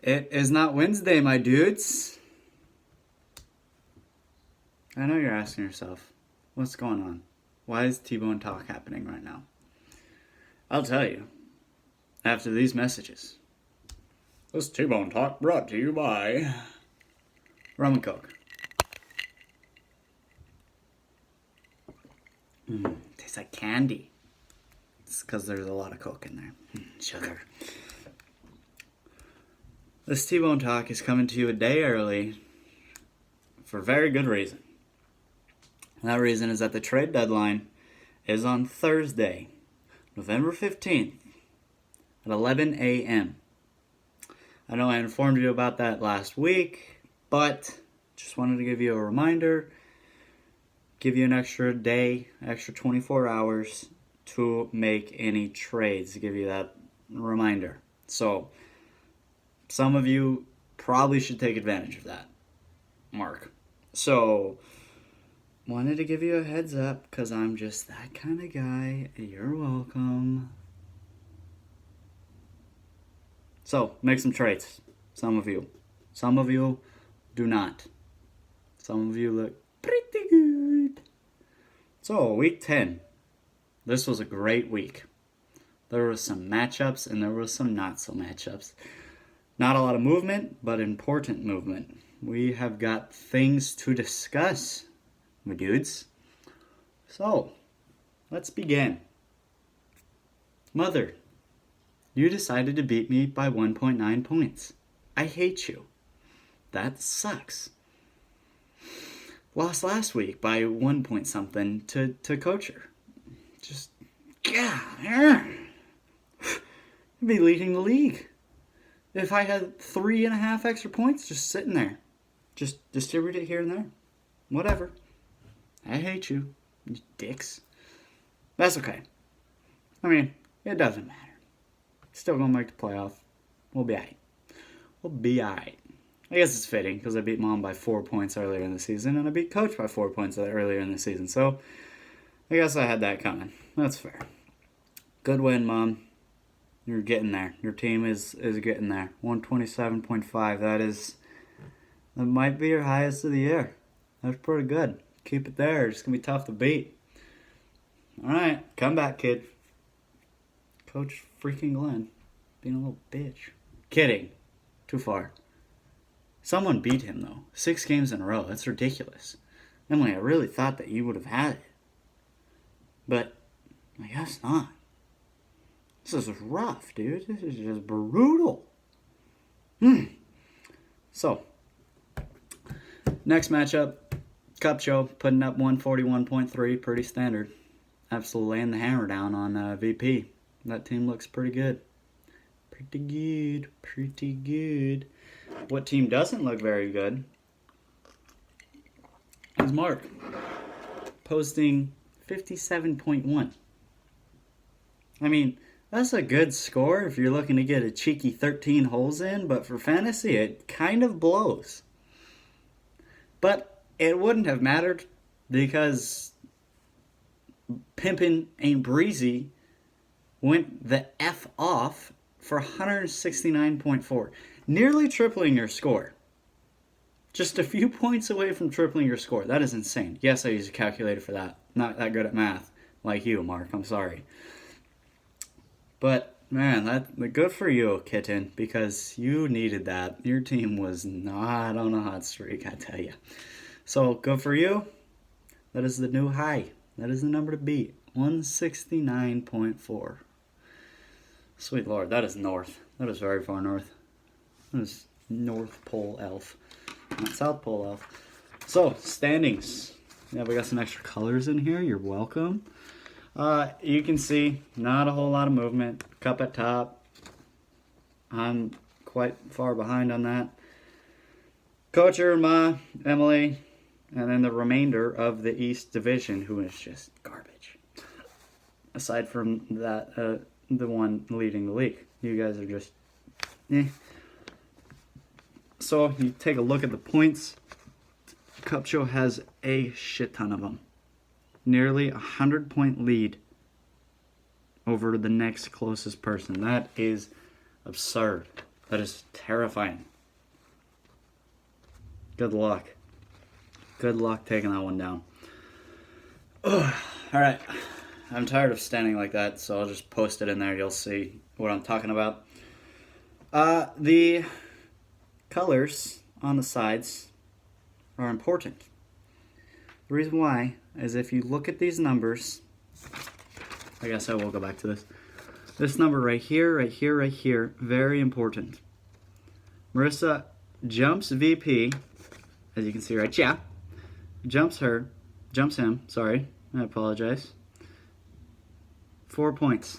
It is not Wednesday, my dudes. I know you're asking yourself, what's going on? Why is T-Bone Talk happening right now? I'll tell you after these messages. This T-Bone Talk brought to you by Rum and Coke. Tastes like candy. It's because there's a lot of Coke in there. Sugar. This T-Bone Talk is coming to you a day early for very good reason. And that reason is that the trade deadline is on Thursday, November 15th at 11 a.m. I know I informed you about that last week, but just wanted to give you a reminder, give you an extra day, extra 24 hours to make any trades, to give you that reminder. So, some of you probably should take advantage of that, Mark. So, wanted to give you a heads up because I'm just that kind of guy. You're welcome. So, make some trades. Some of you. Some of you do not. Some of you look pretty good. So, week 10. This was a great week. There were some matchups and there were some not so matchups. Not a lot of movement, but important movement. We have got things to discuss, my dudes. So, let's begin. Mother, you decided to beat me by 1.9 points. I hate you. That sucks. Lost last week by 1 point something to Coacher. Just, yeah. Be leading the league. If I had 3.5 extra points just sitting there, just distribute it here and there. Whatever. I hate you dicks. That's okay. I mean, it doesn't matter. Still gonna make the playoff. We'll be alright. I guess it's fitting because I beat Mom by 4 points earlier in the season, and I beat Coach by 4 points earlier in the season. So, I guess I had that coming. That's fair. Good win, Mom. You're getting there. Your team is getting there. 127.5. That might be your highest of the year. That's pretty good. Keep it there. It's going to be tough to beat. Alright. Come back, kid. Coach freaking Glenn. Being a little bitch. Kidding. Too far. Someone beat him, though. 6 games in a row. That's ridiculous. Emily, I really thought that you would have had it. But I guess not. This is rough, dude. This is just brutal. So, next matchup, Cup Show putting up 141.3, pretty standard. Absolutely laying the hammer down on VP. That team looks pretty good. Pretty good. What team doesn't look very good is Mark, posting 57.1. I mean, that's a good score if you're looking to get a cheeky 13 holes in, but for fantasy, it kind of blows. But it wouldn't have mattered because Pimpin' Ain't Breezy went the F off for 169.4, nearly tripling your score. Just a few points away from tripling your score. That is insane. Yes, I use a calculator for that. Not that good at math like you, Mark. I'm sorry. But, man, good for you, kitten, because you needed that. Your team was not on a hot streak, I tell you. So, good for you. That is the new high. That is the number to beat. 169.4. Sweet Lord, that is north. That is very far north. That is North Pole Elf, not South Pole Elf. So, standings. Yeah, we got some extra colors in here. You're welcome. You can see not a whole lot of movement. Cup at top. I'm quite far behind on that. Coacher, Ma, Emily, and then the remainder of the East Division, who is just garbage. Aside from that, the one leading the league. You guys are just, eh. So, you take a look at the points. Cup Show has a shit ton of them. Nearly 100-point lead over the next closest person. That is absurd. That is terrifying. Good luck. Good luck taking that one down. Ugh. All right. I'm tired of standing like that, so I'll just post it in there. You'll see what I'm talking about. The colors on the sides are important. The reason why is if you look at these numbers, I guess I will go back to this. This number right here, right here, right here, very important. Marissa jumps VP, as you can see right, yeah. Jumps him, sorry, I apologize. 4 points.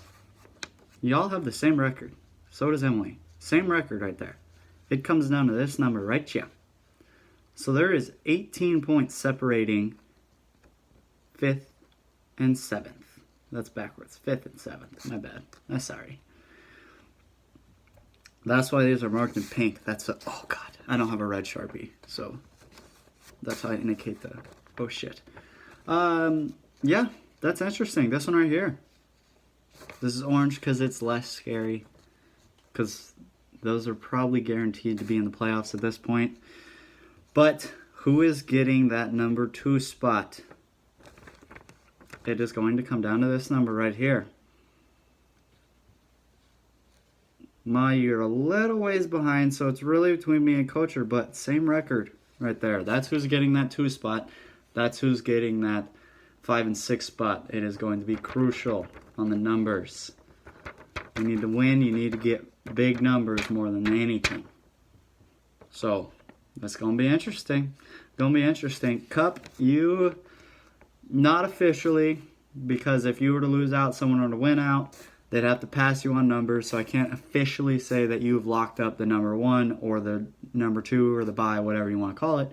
Y'all have the same record. So does Emily. Same record right there. It comes down to this number right here. So there is 18 points separating 5th and 7th. That's backwards. 5th and 7th. My bad. I'm sorry. That's why these are marked in pink. Oh God. I don't have a red Sharpie. So that's how I indicate the, oh shit. Yeah, that's interesting. This one right here. This is orange because it's less scary. Because those are probably guaranteed to be in the playoffs at this point. But who is getting that number 2 spot? It is going to come down to this number right here. Ma, you're a little ways behind, so it's really between me and Coacher, but same record right there. That's who's getting that 2 spot. That's who's getting that 5 and 6 spot. It is going to be crucial on the numbers. You need to win. You need to get big numbers more than anything. So, that's going to be interesting. Going to be interesting. Cup, you, not officially, because if you were to lose out, someone were to win out, they'd have to pass you on numbers, so I can't officially say that you've locked up the number 1 or the number 2 or the bye, whatever you want to call it,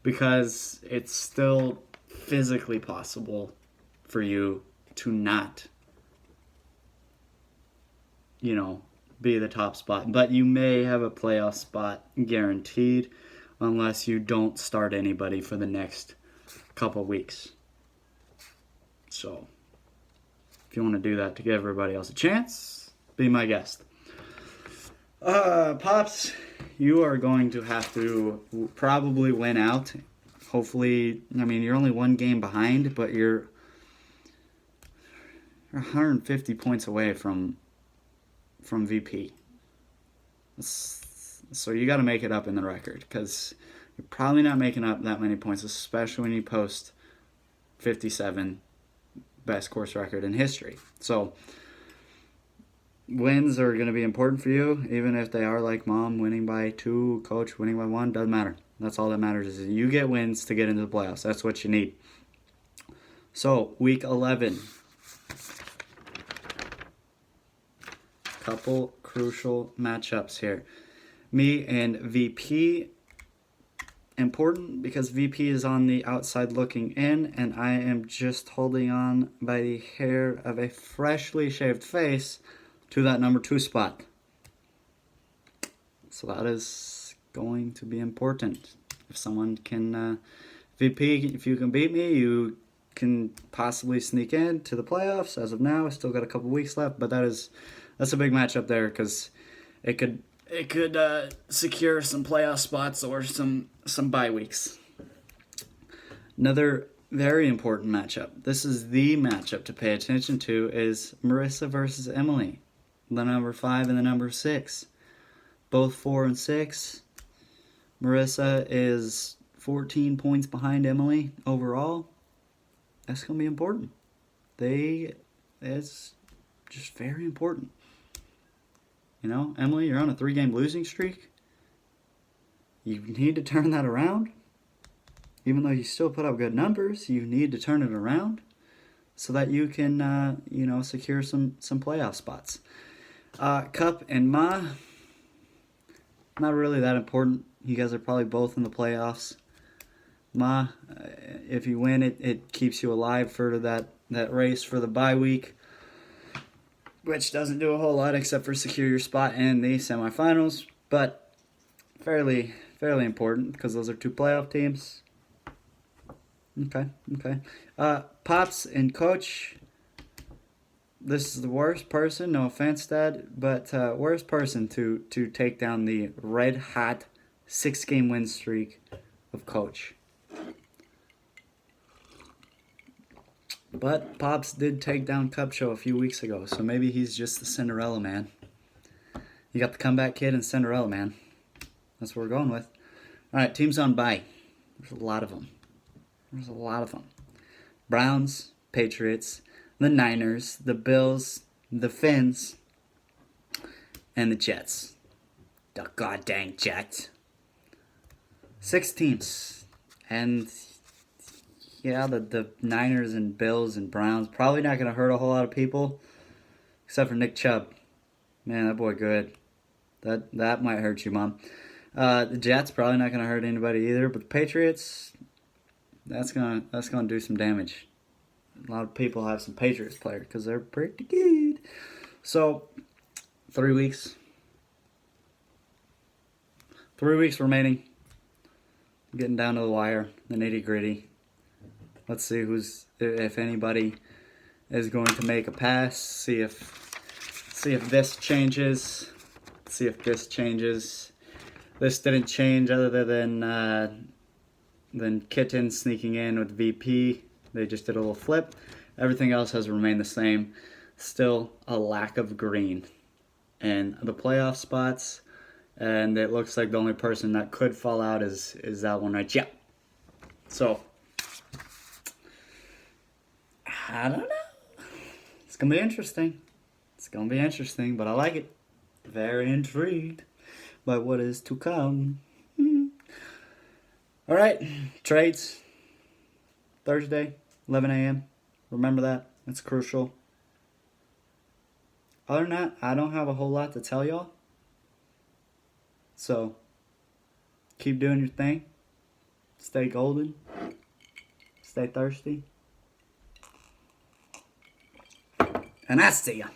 because it's still physically possible for you to not, be the top spot. But you may have a playoff spot guaranteed unless you don't start anybody for the next couple weeks. So, if you want to do that to give everybody else a chance, be my guest. Pops, you are going to have to probably win out. Hopefully, you're only 1 game behind, but you're 150 points away from VP. So you got to make it up in the record, because you're probably not making up that many points, especially when you post 57 best course record in history. So wins are going to be important for you, even if they are like Mom winning by 2, Coach winning by 1, doesn't matter. That's all that matters, is you get wins to get into the playoffs. That's what you need. So week 11. Couple crucial matchups here. Me and VP. Important because VP is on the outside looking in, and I am just holding on by the hair of a freshly shaved face to that number 2 spot. So that is going to be important. If someone can, VP, if you can beat me, you can possibly sneak in to the playoffs. As of now, I still got a couple weeks left, but that's a big matchup there, because it could secure some playoff spots or some bye weeks. Another very important matchup. This is the matchup to pay attention to, is Marissa versus Emily, the number 5 and the number 6. Both 4 and 6. Marissa is 14 points behind Emily overall. That's going to be important. It's just very important. Emily, you're on a 3-game losing streak. You need to turn that around. Even though you still put up good numbers, you need to turn it around so that you can, secure some playoff spots. Cup and Ma, not really that important. You guys are probably both in the playoffs. Ma, if you win, it keeps you alive for that race for the bye week, which doesn't do a whole lot except for secure your spot in the semifinals, but fairly important because those are 2 playoff teams. Okay. Pops and Coach, this is the worst person, no offense, Dad, but worst person to take down the red hot 6-game win streak of Coach. But Pops did take down Cup Show a few weeks ago, so maybe he's just the Cinderella man. You got the comeback kid and Cinderella man. That's what we're going with. All right, teams on bye. There's a lot of them. Browns, Patriots, the Niners, the Bills, the Finns, and the Jets. The goddamn Jets. 6 teams. And yeah, the Niners and Bills and Browns probably not going to hurt a whole lot of people, except for Nick Chubb. Man, that boy good. That might hurt you, Mom. The Jets probably not going to hurt anybody either, but the Patriots, that's gonna do some damage. A lot of people have some Patriots players because they're pretty good. So, 3 weeks. 3 weeks remaining. Getting down to the wire, the nitty gritty. Let's see if anybody is going to make a pass. See if this changes. See if this changes. This didn't change other than Kitten sneaking in with VP. They just did a little flip. Everything else has remained the same. Still a lack of green. And the playoff spots, and it looks like the only person that could fall out is that one right. Yeah. So, I don't know. It's going to be interesting. But I like it. Very intrigued by what is to come. All right, trades. Thursday, 11 a.m. Remember that. That's crucial. Other than that, I don't have a whole lot to tell y'all. So, keep doing your thing. Stay golden. Stay thirsty. And I see ya.